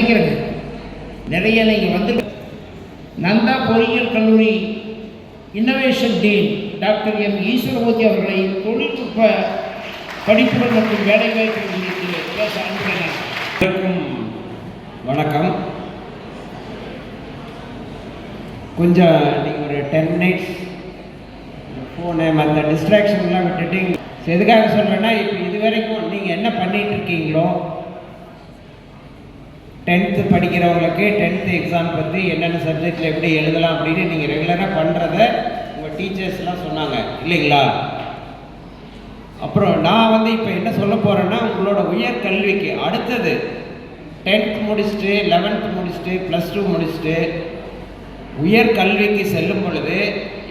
நினைக்கிறேங்க. நிறைய நீங்கள் வந்து நந்தா பொறியியல் கல்லூரி innovation dean doctor M Eswaramoorthy அவர்களை தொழில்நுட்ப படிப்புகள் மற்றும் வேலைவாய்ப்பு குறித்து பேச அனுப்பினார். வணக்கம். கொஞ்சம் நீங்கள் ஒரு 10 minutes ஃபோனு மற்ற டிஸ்ட்ராக்ஷன்லாம் விட்டுட்டு எதுக்காக சொல்கிறேன்னா, இப்போ இது வரைக்கும் நீங்கள் என்ன பண்ணிகிட்டு இருக்கீங்களோ 10th படிக்கிறவங்களுக்கு 10th எக்ஸாம் பற்றி என்னென்ன சப்ஜெக்டில் எப்படி எழுதலாம் அப்படின்னு நீங்கள் ரெகுலராக பண்ணுறத உங்கள் டீச்சர்ஸ்லாம் சொன்னாங்க இல்லைங்களா? அப்புறம் நான் வந்து இப்போ என்ன சொல்ல போகிறேன்னா, உங்களோட உயர் கல்விக்கு அடுத்தது 10th முடிச்சுட்டு 11th முடிச்சுட்டு +2 முடிச்சுட்டு உயர் கல்விக்கு செல்லும் பொழுது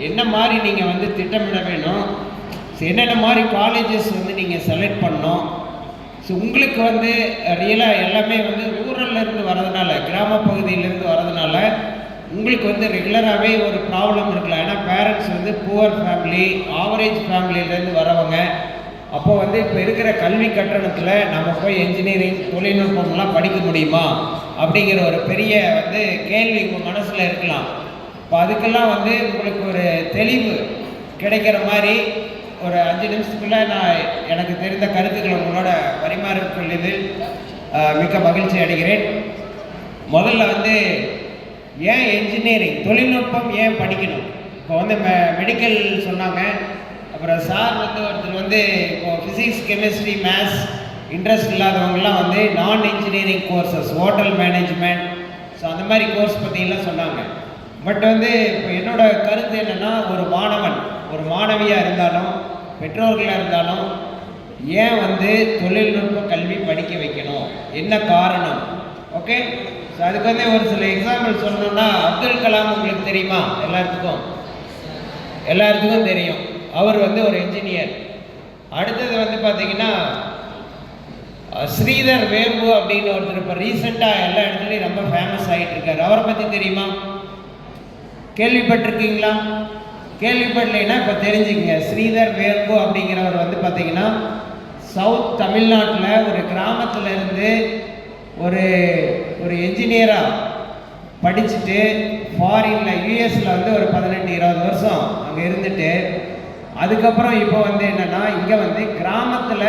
என்ன மாதிரி நீங்கள் வந்து திட்டமிட வேணும், என்னென்ன மாதிரி காலேஜஸ் வந்து நீங்கள் செலக்ட் பண்ணணும். ஸோ உங்களுக்கு வந்து ரியலாக எல்லாமே வந்து ரூரல்லேருந்து வரதுனால, கிராம பகுதியிலேருந்து வரதுனால உங்களுக்கு வந்து ரெகுலராகவே ஒரு ப்ராப்ளம் இருக்கலாம். ஏன்னா பேரண்ட்ஸ் வந்து புவர் ஃபேமிலி, ஆவரேஜ் ஃபேமிலியிலேருந்து வரவங்க. அப்போது வந்து இப்போ இருக்கிற கல்வி கட்டணத்தில் நம்ம போய் என்ஜினியரிங் தொழில்நுட்பம்லாம் படிக்க முடியுமா அப்படிங்கிற ஒரு பெரிய வந்து கேள்வி உங்கள் மனசில் இருக்கலாம். இப்போ அதுக்கெல்லாம் வந்து உங்களுக்கு ஒரு தெளிவு கிடைக்கிற மாதிரி ஒரு 5 நிமிஷத்துக்குள்ளே நான் எனக்கு தெரிந்த கருத்துக்களை உங்களோட பரிமாறிக்கொள்வதில் மிக்க மகிழ்ச்சி அடைகிறேன். முதல்ல வந்து ஏன் என்ஜினியரிங் தொழில்நுட்பம் ஏன் படிக்கணும்? இப்போ வந்து மெடிக்கல் சொன்னாங்க. அப்புறம் சார் வந்து ஒருத்தர் வந்து இப்போது ஃபிசிக்ஸ், கெமிஸ்ட்ரி, மேத்ஸ் இன்ட்ரெஸ்ட் இல்லாதவங்கலாம் வந்து நான் engineering courses, hotel management, so அந்த மாதிரி கோர்ஸ் பற்றிலாம் சொன்னாங்க. பட் வந்து இப்போ என்னோட கருத்து என்னென்னா, ஒரு மாணவன் ஒரு மாணவியாக இருந்தாலும் பெற்றோர்களாக இருந்தாலும் ஏன் வந்து தொழில்நுட்ப கல்வி படிக்க வைக்கணும், என்ன காரணம்? ஓகே, ஸோ அதுக்கு வந்து ஒரு சில எக்ஸாம்பிள் சொல்லணும்னா, அப்துல் கலாம் உங்களுக்கு தெரியுமா? எல்லாத்துக்கும் தெரியும். அவர் வந்து ஒரு என்ஜினியர். அடுத்தது வந்து பார்த்திங்கன்னா ஸ்ரீதர் வேம்பு அப்படின்னு ஒருத்தர் இப்போ ரீசெண்டாக எல்லா இடத்துலையும் ரொம்ப ஃபேமஸ் ஆகிட்டு இருக்காரு. அவரை பற்றி தெரியுமா? கேள்விப்பட்டிருக்கீங்களா? கேள்விப்படலைன்னா இப்போ தெரிஞ்சுக்கங்க. ஸ்ரீதர் வேம்பு அப்படிங்கிறவர் வந்து பார்த்திங்கன்னா சவுத் தமிழ்நாட்டில் ஒரு கிராமத்தில் இருந்து ஒரு என்ஜினியராக படிச்சுட்டு ஃபாரினில் யூஎஸில் வந்து ஒரு 18-20 வருஷம் அங்கே இருந்துட்டு, அதுக்கப்புறம் இப்போ வந்து என்னென்னா இங்கே வந்து கிராமத்தில்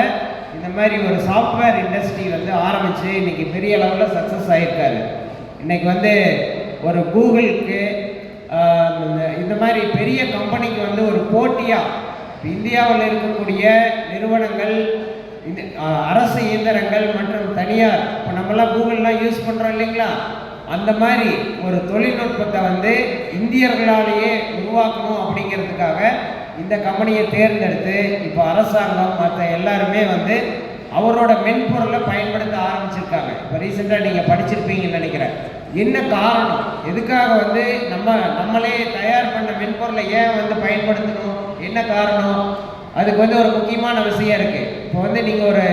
இந்த மாதிரி ஒரு சாஃப்ட்வேர் இண்டஸ்ட்ரி வந்து ஆரம்பித்து இன்றைக்கி பெரிய அளவில் சக்ஸஸ் ஆகியிருக்காரு. இன்றைக்கி வந்து ஒரு கூகுளுக்கு இந்த மாதிரி பெரிய கம்பெனிக்கு வந்து ஒரு போட்டியாக இந்தியாவில் இருக்கக்கூடிய நிறுவனங்கள், இந்த அரசு இயந்திரங்கள் மற்றும் தனியார், இப்போ நம்மளாம் கூகுள்லாம் யூஸ் பண்ணுறோம் இல்லைங்களா, அந்த மாதிரி ஒரு தொழில்நுட்பத்தை வந்து இந்தியர்களாலேயே உருவாக்கணும் அப்படிங்கிறதுக்காக இந்த கம்பெனியை தேர்ந்தெடுத்து இப்போ அரசாங்கம் மற்ற எல்லாருமே வந்து அவரோட மென்பொருளை பயன்படுத்த ஆரம்பிச்சிருக்காங்க. இப்போ ரீசெண்டாக நீங்கள் படிச்சிருப்பீங்கன்னு நினைக்கிறேன். என்ன காரணம்? எதுக்காக வந்து நம்மளே தயார் பண்ண மென்பொருளை ஏன் வந்து பயன்படுத்தணும், என்ன காரணம்? அதுக்கு வந்து ஒரு முக்கியமான விஷயம் இருக்குது. இப்போ வந்து நீங்கள் ஒரு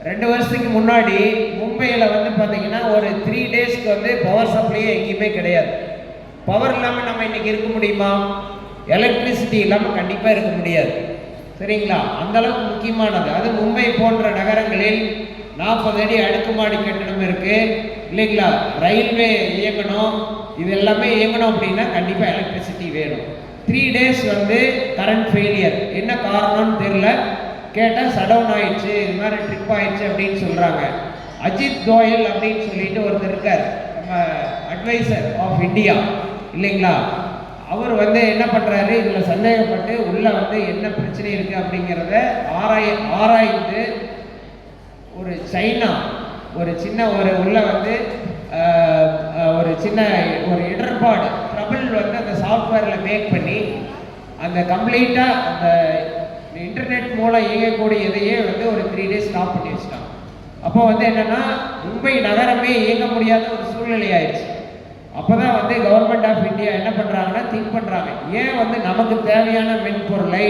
2 வருஷத்துக்கு முன்னாடி மும்பையில் வந்து பார்த்தீங்கன்னா ஒரு 3 டேஸ்க்கு வந்து பவர் சப்ளையே எங்கேயுமே கிடையாது. பவர் இல்லாமல் நம்ம இன்றைக்கி இருக்க முடியுமா? எலக்ட்ரிசிட்டி இல்லாமல் கண்டிப்பாக இருக்க முடியாது. சரிங்களா? அந்தளவுக்கு முக்கியமானது. அது மும்பை போன்ற நகரங்களில் 40 அடி அடுக்குமாடி கட்டணம் இருக்குது இல்லைங்களா? ரயில்வே இயங்கணும், இது எல்லாமே இயங்கணும் அப்படின்னா கண்டிப்பாக எலக்ட்ரிசிட்டி வேணும். 3 டேஸ் வந்து கரண்ட் ஃபெயிலியர். என்ன காரணம்னு தெரியல. கேட்டால் ஷடவுன் ஆயிடுச்சு, இது மாதிரி ட்ரிப் ஆயிடுச்சு அப்படின்னு சொல்கிறாங்க. அஜித் கோயல் அப்படின்னு சொல்லிட்டு ஒருத்தர் இருக்கார், நம்ம அட்வைசர் ஆஃப் இந்தியா இல்லைங்களா? அவர் வந்து என்ன பண்ணுறாரு, இதில் சந்தேகப்பட்டு உள்ளே வந்து என்ன பிரச்சனை இருக்குது அப்படிங்கிறத ஆராய்ந்து ஒரு சைனா ஒரு சின்ன உள்ள வந்து ஒரு சின்ன ஒரு இடர்பாடு ட்ரபிள் வந்து அந்த சாஃப்ட்வேரில் மேக் பண்ணி அந்த கம்ப்ளீட்டாக அந்த இன்டர்நெட் மூலம் இயங்கக்கூடிய இதையே வந்து ஒரு 3 டேஸ் ஸ்டாப் பண்ணி வச்சுட்டாங்க. அப்போ வந்து என்னென்னா மும்பை நகரமே இயங்க முடியாத ஒரு சூழ்நிலை ஆயிடுச்சு. அப்போ தான் வந்து கவர்மெண்ட் ஆஃப் இந்தியா என்ன பண்ணுறாங்கன்னா திங்க் பண்ணுறாங்க, ஏன் வந்து நமக்கு தேவையான மென்பொருளை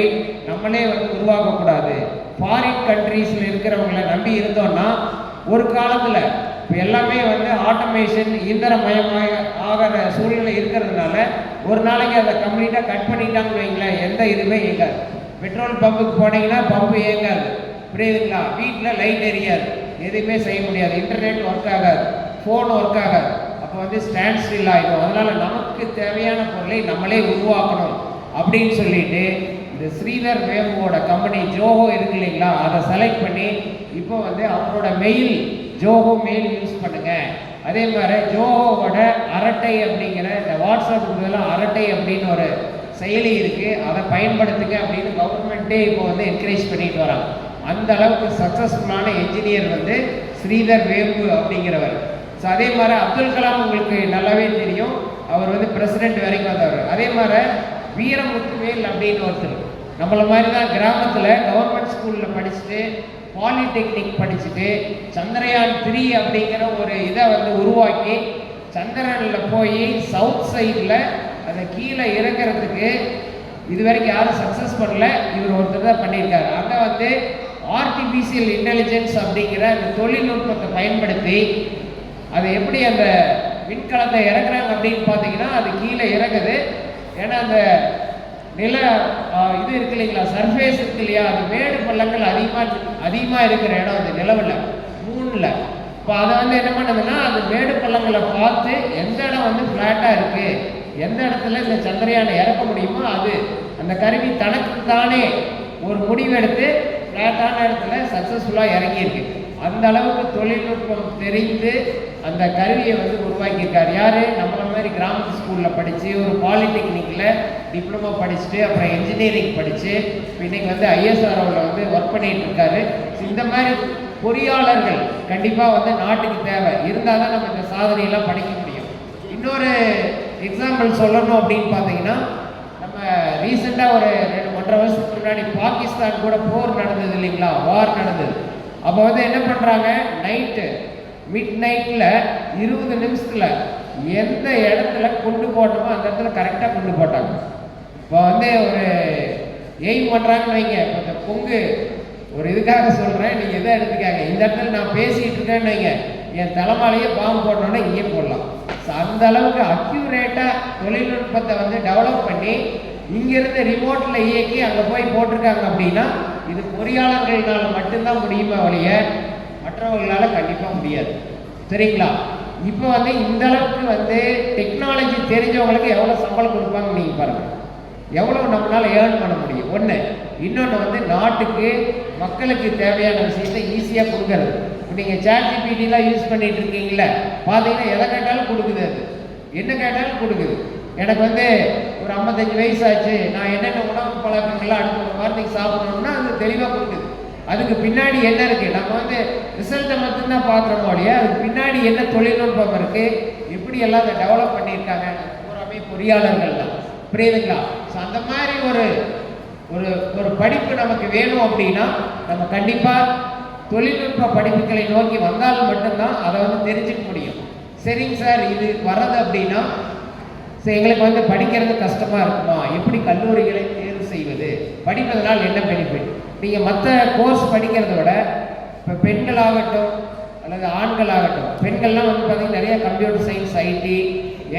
நம்மளே வந்து உருவாக்கக்கூடாது? ஃபாரின் கண்ட்ரீஸில் இருக்கிறவங்களை நம்பி இருந்தோம்னா ஒரு காலத்தில் இப்போ எல்லாமே வந்து ஆட்டோமேஷன் இயந்திரமயமாக ஆகிற சூழ்நிலை இருக்கிறதுனால ஒரு நாளைக்கு அதை கம்ப்ளீட்டாக கட் பண்ணிட்டாங்கன்னு வைங்களேன், எந்த இதுவுமே இயங்காது. பெட்ரோல் பம்புக்கு போனீங்கன்னா பம்பு இயங்காது, புரியுதுங்களா? வீட்டில் லைட் எரியாது, எதுவுமே செய்ய முடியாது, இன்டர்நெட் ஒர்க் ஆகாது, ஃபோன் ஒர்க் ஆகாது, அப்போ வந்து ஸ்டாண்ட் ஸ்டில் ஆகிடும். அதனால் நமக்கு தேவையான பொருளை நம்மளே உருவாக்கணும் அப்படின்னு சொல்லிட்டு இந்த ஸ்ரீதர் வேம்புவோட கம்பெனி ஜோஹோ இருக்கு இல்லைங்களா, அதை செலக்ட் பண்ணி இப்போ வந்து அவங்களோட மெயில் ஜோஹோ மெயில் யூஸ் பண்ணுங்க. அதே மாதிரி ஜோஹோவோட அரட்டை அப்படிங்கிற இந்த வாட்ஸ்அப்புக்கு அரட்டை அப்படின்னு ஒரு செயலி இருக்குது, அதை பயன்படுத்துங்க அப்படின்னு கவர்மெண்ட்டே இப்போ வந்து என்கரேஜ் பண்ணிட்டு வராங்க. அந்த அளவுக்கு சக்ஸஸ்ஃபுல்லான என்ஜினியர் வந்து ஸ்ரீதர் வேம்பு அப்படிங்கிறவர். ஸோ அதே மாதிரி அப்துல் கலாம் உங்களுக்கு நல்லாவே தெரியும், அவர் வந்து பிரசிடென்ட் வரைக்கும் வந்தவர். அதே மாதிரி வீரமுத்துவேல் அப்படின்னு ஒருத்தர் நம்மளை மாதிரி தான் கிராமத்தில் கவர்மெண்ட் ஸ்கூலில் படிச்சுட்டு பாலிடெக்னிக் படிச்சுட்டு சந்திரயான் 3 அப்படிங்கிற ஒரு இதை வந்து உருவாக்கி சந்திரனில் போய் சவுத் சைடில் அதை கீழே இறக்கிறதுக்கு இது வரைக்கும் யாரும் சக்ஸஸ் பண்ணல, இவர் ஒருத்தர் தான் பண்ணியிருக்காரு. அங்கே வந்து ஆர்டிஃபிஷியல் இன்டெலிஜென்ஸ் அப்படிங்கிற அந்த தொழில்நுட்பத்தை பயன்படுத்தி அதை எப்படி அந்த விண்கலத்தை இறக்குறாங்க அப்படின்னு பார்த்தீங்கன்னா அது கீழே இறங்குது. ஏன்னா அந்த நில இது இருக்கு இல்லைங்களா, சர்ஃபேஸ் இருக்கு இல்லையா, அது மேடு பள்ளங்கள் அதிகமாக இருக்கிற இடம் அது நிலவில் மூணில். இப்போ அதை வந்து என்ன பண்ணுதுன்னா அந்த மேடு பள்ளங்களை பார்த்து எந்த இடம் வந்து ஃப்ளாட்டாக இருக்குது, எந்த இடத்துல இந்த சந்திரயானை இறக்க முடியுமோ அது அந்த கருவி தனக்கு தானே ஒரு முடிவெடுத்து ஃப்ளாட்டான இடத்துல சக்ஸஸ்ஃபுல்லாக இறங்கியிருக்கு. அந்த அளவுக்கு தொழில்நுட்பம் தெரிந்து அந்த கருவியை வந்து உருவாக்கியிருக்கார். யார்? நம்மள மாதிரி கிராமத்து ஸ்கூலில் படித்து ஒரு பாலிடெக்னிக்கில் டிப்ளமோ படிச்சுட்டு அப்புறம் இன்ஜினியரிங் படித்து இன்னைக்கு வந்து ஐஎஸ்ஆர்ஓவில் வந்து ஒர்க் பண்ணிகிட்டு இருக்காரு. இந்த மாதிரி பொறியாளர்கள் கண்டிப்பாக வந்து நாட்டுக்கு தேவை இருந்தால் தான் நம்ம இந்த சாதனையெல்லாம் படிக்க முடியும். இன்னொரு எக்ஸாம்பிள் சொல்லணும் அப்படின்னு பார்த்தீங்கன்னா, நம்ம ரீசெண்டாக ஒரு 2-1.5 வருஷத்துக்கு முன்னாடி பாகிஸ்தான் கூட போர் நடந்தது இல்லைங்களா, வார் நடந்தது. அப்போ வந்து என்ன பண்ணுறாங்க, மிட் நைட்டில் 20 நிமிஷத்தில் எந்த இடத்துல கொண்டு போட்டோமோ அந்த இடத்துல கரெக்டாக கொண்டு போட்டாங்க. இப்போ வந்து ஒரு எய்ம் பண்ணுறாங்கன்னு வைங்க, இப்போ இந்த பொங்கு ஒரு இதுக்காக சொல்கிறேன், நீங்கள் எதை எடுத்துக்காங்க, இந்த இடத்துல நான் பேசிகிட்டு இருக்கேன்னு வைங்க, என் தலைமாலேயே பாம்பு போட்டோன்னா இங்கே போடலாம். ஸோ அந்த அளவுக்கு அக்யூரேட்டாக தொழில்நுட்பத்தை வந்து டெவலப் பண்ணி இங்கேருந்து ரிமோட்டில் இயக்கி அங்கே போய் போட்டிருக்காங்க. அப்படின்னா இது பொறியாளர்களால் மட்டும்தான் முடியுமா ஒழிய மற்றவர்களால் கண்டிப்பாக முடியாது. சரிங்களா? இப்போ வந்து இந்த அளவுக்கு வந்து டெக்னாலஜி தெரிஞ்சவங்களுக்கு எவ்வளோ சம்பளம் கொடுப்பாங்க நீங்கள் பாருங்கள், எவ்வளோ நம்மளால் ஏர்ன் பண்ண முடியும். ஒன்று. இன்னொன்று வந்து நாட்டுக்கு மக்களுக்கு தேவையான விஷயத்தை ஈஸியாக கொடுக்கறது. இப்போ நீங்கள் ChatGPTலாம் யூஸ் பண்ணிகிட்டு இருக்கீங்களே, பார்த்தீங்கன்னா எதை கேட்டாலும் கொடுக்குது, அது என்ன கேட்டாலும் கொடுக்குது. எனக்கு வந்து ஒரு 55 வயசு ஆச்சு, நான் என்னென்ன உணவு பழக்கங்கள்லாம் அடுத்த ஒரு வாரத்துக்கு சாப்பிடணும்னா அது தெளிவாக கொடுக்குது. அதுக்கு பின்னாடி என்ன இருக்குது, நம்ம வந்து ரிசல்ட்டை மட்டும்தான் பார்க்குறோமோ இல்லையா, அதுக்கு பின்னாடி என்ன தொழில்நுட்பம் இருக்குது, எப்படி எல்லாம் அதை டெவலப் பண்ணியிருக்காங்க, பூராமே பொறியாளர்கள் தான். புரியுதுங்களா? ஸோ அந்த மாதிரி ஒரு ஒரு ஒரு படிப்பு நமக்கு வேணும் அப்படின்னா நம்ம கண்டிப்பாக தொழில்நுட்ப படிப்புகளை நோக்கி வந்தால் மட்டும்தான் அதை வந்து தெரிஞ்சுக்க முடியும். சரிங்க சார், இது வர்றது அப்படின்னா எங்களுக்கு வந்து படிக்கிறது கஷ்டமாக இருக்குமா, எப்படி கல்லூரிகளை தேர்வு செய்வது, படிப்பதனால் என்ன பெனிஃபிட்? நீங்கள் மற்ற கோர்ஸ் படிக்கிறத விட இப்போ பெண்களாகட்டும் அல்லது ஆண்களாகட்டும், பெண்கள்லாம் வந்து பார்த்தீங்கன்னா நிறைய computer science, IT,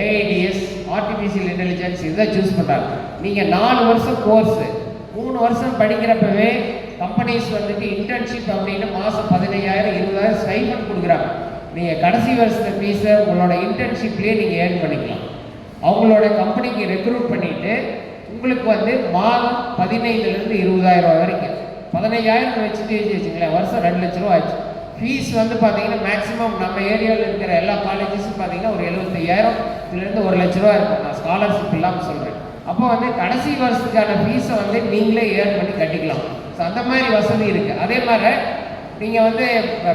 AIDS, artificial intelligence இதுதான் சூஸ் பண்ணுறாங்க. நீங்கள் 4 வருஷம் கோர்ஸு 3 வருஷம் படிக்கிறப்பவே கம்பெனிஸ் வந்துட்டு இன்டர்ன்ஷிப் அப்படின்னு மாதம் 15,000 20,000 ஸ்டைபண்ட் கொடுக்குறாங்க. நீங்கள் கடைசி வருஷத்தை ஃபீஸை உங்களோட இன்டர்ன்ஷிப்லேயே நீங்கள் ஏர்ன் பண்ணிக்கலாம். அவங்களோட கம்பெனிக்கு ரெக்ரூட் பண்ணிவிட்டு உங்களுக்கு வந்து மாதம் 15,000 20,000 வரைக்கும் 15,000 வச்சுட்டு வச்சுங்களேன், வருஷம் 2 லட்ச ரூபா ஆச்சு. ஃபீஸ் வந்து பார்த்தீங்கன்னா மேக்ஸிமம் நம்ம ஏரியாவில் இருக்கிற எல்லா காலேஜஸும் பார்த்தீங்கன்னா ஒரு 75,000 இதுலேருந்து 1 லட்ச ரூபா இருக்கும். நான் ஸ்காலர்ஷிப் இல்லாமல் சொல்கிறேன். அப்போ வந்து கடைசி வருஷத்துக்கான ஃபீஸை வந்து நீங்களே ஏர்ன் பண்ணி கட்டிக்கலாம். ஸோ அந்த மாதிரி வசதி இருக்குது. அதே மாதிரி நீங்கள் வந்து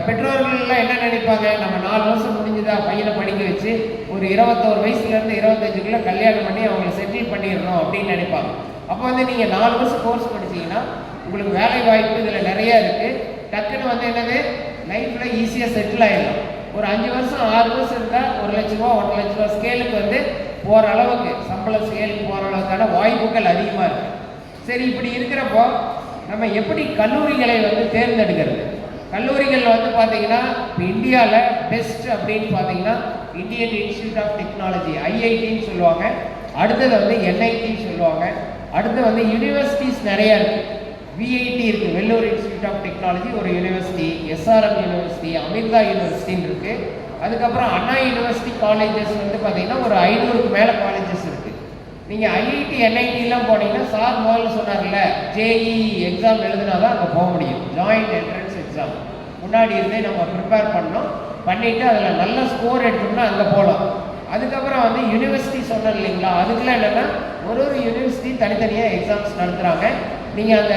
பெற்றோர்கள்லாம் என்ன நினைப்பாங்க, நம்ம 4 வருஷம் முடிஞ்சுதா பையனை படிக்க வச்சு ஒரு 21 வயசுலேருந்து 25க்குள்ளே கல்யாணம் பண்ணி அவங்களை செட்டில் பண்ணிடணும் அப்படின்னு நினைப்பாங்க. அப்போ வந்து நீங்கள் 4 வருஷம் கோர்ஸ் படிச்சிங்கன்னா உங்களுக்கு வேலை வாய்ப்பு இதில் நிறையா இருக்குது. டக்குன்னு வந்து என்னது லைஃப்பில் ஈஸியாக செட்டில் ஆகிடலாம். ஒரு 5 வருஷம் 6 வருஷம் இருந்தால் 1 லட்ச ரூபா 1.5 லட்ச ரூபா ஸ்கேலுக்கு வந்து போகிற அளவுக்கு சம்பள ஸ்கேலுக்கு போகிற அளவுக்கான வாய்ப்புகள் அதிகமாக இருக்குது. சரி, இப்படி இருக்கிறப்போ நம்ம எப்படி கல்லூரிகளை வந்து தேர்ந்தெடுக்கிறது? கல்லூரிகளில் வந்து பார்த்தீங்கன்னா இப்போ இந்தியாவில் பெஸ்ட் அப்படின்னு பார்த்தீங்கன்னா இந்தியன் இன்ஸ்டியூட் ஆஃப் டெக்னாலஜி ஐஐடின்னு சொல்லுவாங்க. அடுத்தது வந்து என்ஐடின்னு சொல்லுவாங்க. அடுத்து வந்து யூனிவர்சிட்டிஸ் நிறையா இருக்குது. விஐடி இருக்குது, வெள்ளூர் இன்ஸ்டியூட் ஆஃப் டெக்னாலஜி ஒரு யூனிவர்சிட்டி, எஸ்ஆர்எம் யூனிவர்சிட்டி, அமிர்தா யூனிவர்சிட்டின்னு இருக்குது. அதுக்கப்புறம் அண்ணா யூனிவர்சிட்டி காலேஜஸ் வந்து பார்த்தீங்கன்னா ஒரு 500க்கு மேலே காலேஜஸ் இருக்குது. நீங்கள் ஐஐடி என்ஐடிலாம் போனீங்கன்னா சார் முதல்ல சொன்னார்ல ஜேஇ எக்ஸாம் எழுதுனா தான் அங்கே போக முடியும். ஜாயிண்ட் என்ட்ரன்ஸ் எக்ஸாம் முன்னாடி இருந்தே நம்ம ப்ரிப்பேர் பண்ணோம், பண்ணிவிட்டு அதில் நல்ல ஸ்கோர் எடுத்தோம்னா அங்கே போகலாம். அதுக்கப்புறம் வந்து யூனிவர்சிட்டி சொன்னோம் இல்லைங்களா, அதுக்கெலாம் என்னென்னா ஒரு யூனிவர்சிட்டி தனித்தனியாக எக்ஸாம்ஸ் நடத்துகிறாங்க. நீங்கள் அந்த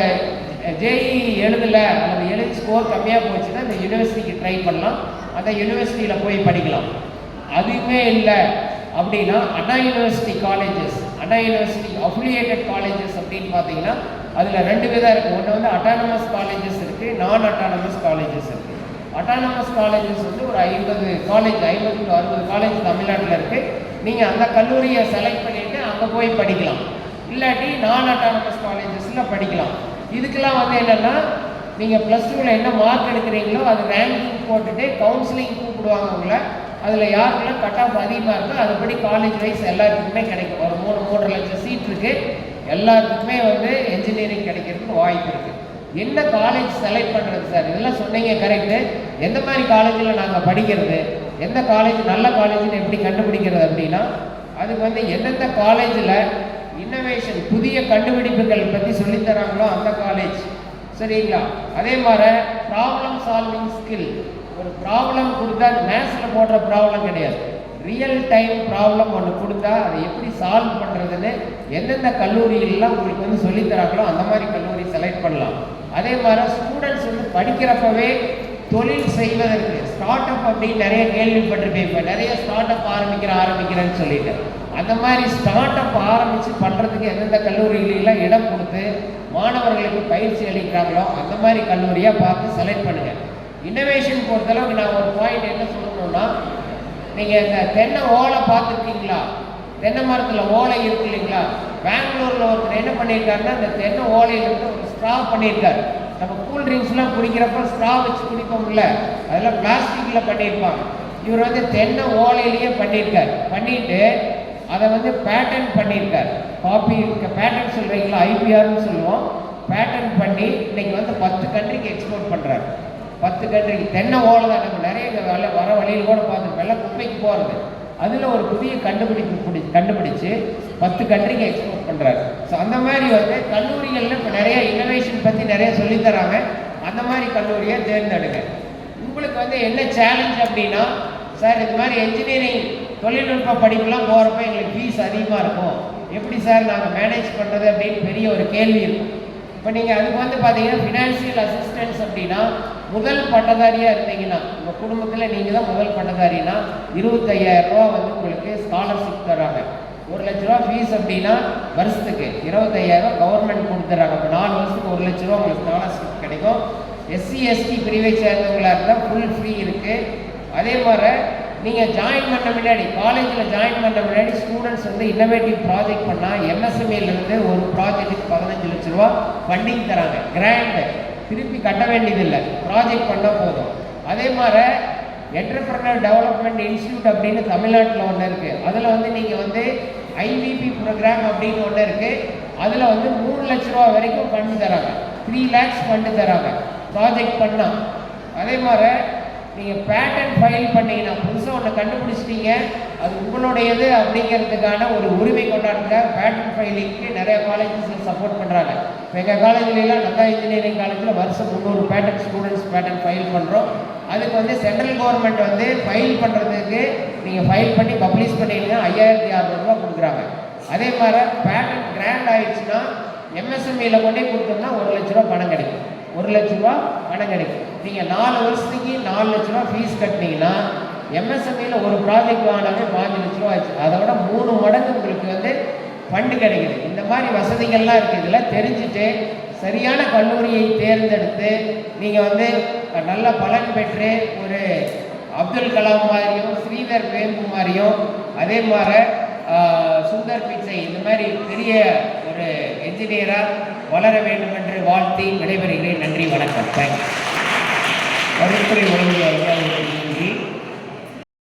ஜேஇ எழுதலை அல்லது எழுதி ஸ்கோர் கம்மியாக போச்சுன்னா இந்த யூனிவர்சிட்டிக்கு ட்ரை பண்ணலாம், அந்த யூனிவர்சிட்டியில் போய் படிக்கலாம். அதுவுமே இல்லை அப்படின்னா அண்ணா யூனிவர்சிட்டி காலேஜஸ், அண்ணா யூனிவர்சிட்டி அஃபிலியேட்டட் காலேஜஸ் அப்படின்னு பார்த்தீங்கன்னா அதில் 2 விதம் இருக்குது. ஒன்று வந்து அட்டானமஸ் காலேஜஸ் இருக்குது, நான் அட்டானமஸ் காலேஜஸ் இருக்குது. அட்டானமஸ் காலேஜஸ் வந்து ஒரு 50 காலேஜ், 50 to 60 காலேஜ் தமிழ்நாட்டில் இருக்குது. நீங்கள் அந்த கல்லூரியை செலக்ட் பண்ணிவிட்டு அங்கே போய் படிக்கலாம், இல்லாட்டி நான் அட்டானமஸ் காலேஜஸில் படிக்கலாம். இதுக்கெல்லாம் வந்து என்னென்னா நீங்கள் +2ல் என்ன மார்க் எடுக்கிறீங்களோ அது ரேங்கிங் போட்டுட்டு கவுன்சிலிங் கூப்பிடுவாங்க உங்களை. அதில் யாருக்கெல்லாம் கட் ஆஃப் அதிகமாக இருக்கோ அதுபடி காலேஜ் வைஸ் எல்லாத்துக்குமே கிடைக்கும். ஒரு 3-3.5 லட்சம் சீட் இருக்குது, எல்லாத்துக்குமே வந்து என்ஜினியரிங் கிடைக்கிறதுக்கு வாய்ப்பு இருக்குது. என்ன காலேஜ் செலக்ட் பண்ணுறது சார், இதெல்லாம் சொன்னீங்க கரெக்டு. எந்த மாதிரி காலேஜில் நாங்கள் படிக்கிறது, எந்த காலேஜ் நல்ல காலேஜ்னு எப்படி கண்டுபிடிக்கிறது அப்படின்னா அதுக்கு வந்து எந்தெந்த காலேஜில் இன்னோவேஷன் புதிய கண்டுபிடிப்புகள் பற்றி சொல்லித்தராங்களோ அந்த காலேஜ், சரிங்களா? அதே மாதிரி ப்ராப்ளம் சால்விங் ஸ்கில், ஒரு ப்ராப்ளம் கொடுத்தா அது மேத்ஸில் போடுற ப்ராப்ளம் கிடையாது, ரியல் டைம் ப்ராப்ளம் ஒன்று கொடுத்தா அதை எப்படி சால்வ் பண்ணுறதுன்னு எந்தெந்த கல்லூரிகள்லாம் உங்களுக்கு வந்து சொல்லித்தராங்களோ அந்த மாதிரி கல்லூரி செலக்ட் பண்ணலாம். அதே மாதிரி ஸ்டூடெண்ட்ஸ் வந்து படிக்கிறப்பவே தொழில் செய்வதற்கு ஸ்டார்ட் அப் அப்படின்னு நிறைய கேள்விப்பட்டிருப்பேன். இப்போ நிறைய ஸ்டார்ட் அப் ஆரம்பிக்கிறேன்னு சொல்லிட்டு அந்த மாதிரி ஸ்டார்ட் அப் ஆரம்பித்து பண்ணுறதுக்கு எந்தெந்த கல்லூரிகளெல்லாம் இடம் கொடுத்து மாணவர்களுக்கு பயிற்சி அளிக்கிறாங்களோ அந்த மாதிரி கல்லூரியாக பார்த்து செலக்ட் பண்ணுங்கள். இன்னோவேஷன் பொறுத்தளவுக்கு நான் ஒரு பாயிண்ட் என்ன சொல்லணும்னா, நீங்கள் இந்த தென்னை ஓலை பார்த்துருக்கீங்களா? தென்னை மரத்தில் ஓலை இருக்கு இல்லைங்களா? பெங்களூரில் ஒருத்தர் என்ன பண்ணியிருக்காருன்னா இந்த தென்னை ஓலையிலேருந்து ஒரு ஸ்ட்ரா பண்ணியிருக்காரு. நம்ம கூல் ட்ரிங்க்ஸ்லாம் குடிக்கிறப்ப ஸ்ட்ரா வச்சு குடிப்போம்ல, அதெல்லாம் பிளாஸ்டிக்கில் பண்ணியிருப்பாங்க. இவர் வந்து தென்னை ஓலையிலேயே பண்ணியிருக்கார். பண்ணிவிட்டு அதை வந்து பேட்டன் பண்ணியிருக்கார். காப்பி பேட்டன் சொல்கிறீங்களா, ஐபிஆர்னு சொல்லுவோம். பேட்டன் பண்ணி இன்றைக்கி வந்து 10 கண்ட்ரிக்கு எக்ஸ்போர்ட் பண்ணுறாரு. 10 கண்ட்ரிக்கு தென்னை ஓலை தான். நம்ம நிறைய வர வழியில் கூட பார்த்துருப்போம், எல்லாம் குப்பைக்கு போகிறது. அதில் ஒரு புதிய கண்டுபிடிச்சு 10 கண்ட்ரிக்கு எக்ஸ்போர்ட் பண்ணுறாரு. ஸோ அந்த மாதிரி வந்து கல்லூரிகளில் இப்போ நிறைய இன்னோவேஷன் பற்றி நிறைய சொல்லித்தராங்க. அந்த மாதிரி கல்லூரியை தேர்ந்தெடுங்க. உங்களுக்கு வந்து என்ன சேலஞ்ச் அப்படின்னா, சார் இது மாதிரி என்ஜினியரிங் தொழில்நுட்ப படிப்புலாம் போகிறப்ப எங்களுக்கு ஃபீஸ் அதிகமாக இருக்கும், எப்படி சார் நாங்கள் மேனேஜ் பண்ணுறது அப்படின்னு பெரிய ஒரு கேள்வி இருக்கும். இப்போ நீங்கள் அதுக்கு வந்து பார்த்தீங்கன்னா ஃபினான்ஷியல் அசிஸ்டன்ஸ் அப்படின்னா முதல் பட்டதாரியாக இருந்தீங்கன்னா உங்கள் குடும்பத்தில் நீங்கள் தான் முதல் பட்டதாரின்னா 25,000 ரூபா வந்து உங்களுக்கு ஸ்காலர்ஷிப் தராங்க. 1 லட்ச ரூபா ஃபீஸ் அப்படின்னா வருஷத்துக்கு 25,000 கவர்மெண்ட் கொடுத்துட்றாங்க. இப்போ 4 வருஷத்துக்கு 1 லட்ச ரூபா உங்களுக்கு ஸ்காலர்ஷிப் கிடைக்கும். SC ST பிரிவை சேர்ந்தவங்களாக இருந்தால் ஃபுல் ஃப்ரீ இருக்குது. அதே மாதிரி நீங்கள் ஜாயின் பண்ண முன்னாடி, காலேஜில் ஜாயின் பண்ண முன்னாடி ஸ்டூடெண்ட்ஸ் வந்து இன்னோவேட்டிவ் ப்ராஜெக்ட் பண்ணால் MSMEலேருந்து ஒரு ப்ராஜெக்ட்டுக்கு 15 லட்ச ரூபா ஃபண்டிங் தராங்க. கிராண்ட் திருப்பி கட்ட வேண்டியதில்லை, ப்ராஜெக்ட் பண்ணால் போதும். அதே மாதிரி என்டர்பிரனர் டெவலப்மெண்ட் இன்ஸ்டியூட் அப்படின்னு தமிழ்நாட்டில் ஒன்று இருக்குது. அதில் வந்து நீங்கள் வந்து IVP ப்ரோக்ராம் அப்படின்னு ஒன்று இருக்குது. அதில் வந்து 3 லட்ச ரூபா வரைக்கும் ஃபண்டு தராங்க, 3 lakhs ஃபண்டு தராங்க ப்ராஜெக்ட் பண்ணால். அதே மாதிரி நீங்கள் பேட்டன் ஃபைல் பண்ணிங்கன்னா புதுசாக ஒன்று கண்டுபிடிச்சிட்டீங்க, அது உங்களுடையது அப்படிங்கிறதுக்கான ஒரு உரிமை கொண்டாடுறதுக்காக பேட்டன் ஃபைலிங்க்கு நிறைய காலேஜஸ் சப்போர்ட் பண்ணுறாங்க. இப்போ எங்கள் காலேஜ்லாம் நந்தா இன்ஜினியரிங் காலேஜில் வருஷம் 300 பேட்டன் ஸ்டூடெண்ட்ஸ் பேட்டன் ஃபைல் பண்ணுறோம். அதுக்கு வந்து சென்ட்ரல் கவர்மெண்ட் வந்து ஃபைல் பண்ணுறதுக்கு நீங்கள் ஃபைல் பண்ணி பப்ளிஷ் பண்ணிங்கன்னா 5,600 ரூபா கொடுக்குறாங்க. அதே மாதிரி பேட்டன் கிராண்ட் ஆயிடுச்சுன்னா MSMEயில் கொண்டே கொடுத்தோம்னா 1 லட்ச ரூபா பணம் கிடைக்கும். 1 லட்ச ரூபா பணம் கிடைக்கும். நீங்கள் 4 வருஷத்துக்கு 4 லட்ச ரூபா ஃபீஸ் கட்டினீங்கன்னா MSMEயில் ஒரு ப்ராஜெக்ட் வாங்கினாவே 5 லட்ச ரூபா ஆச்சு. அதோட 3 மடங்கு உங்களுக்கு வந்து ஃபண்டு கிடைக்குது. இந்த மாதிரி வசதிகள்லாம் இருக்குது. இதெல்லாம் தெரிஞ்சுட்டு சரியான கல்லூரியை தேர்ந்தெடுத்து நீங்கள் வந்து நல்ல பலன் பெற்று ஒரு அப்துல் கலாம் மாதிரியும் ஸ்ரீதர் வேம்பு மாதிரியும் அதே மாதிரி சுந்தர் பிச்சை இந்த மாதிரி பெரிய ஒரு என்ஜினியராக வளர வேண்டும் என்று வாழ்த்தி விடைபெறுகிறேன். நன்றி, வணக்கம். தேங்க்யூ. வரித்துறை உதவி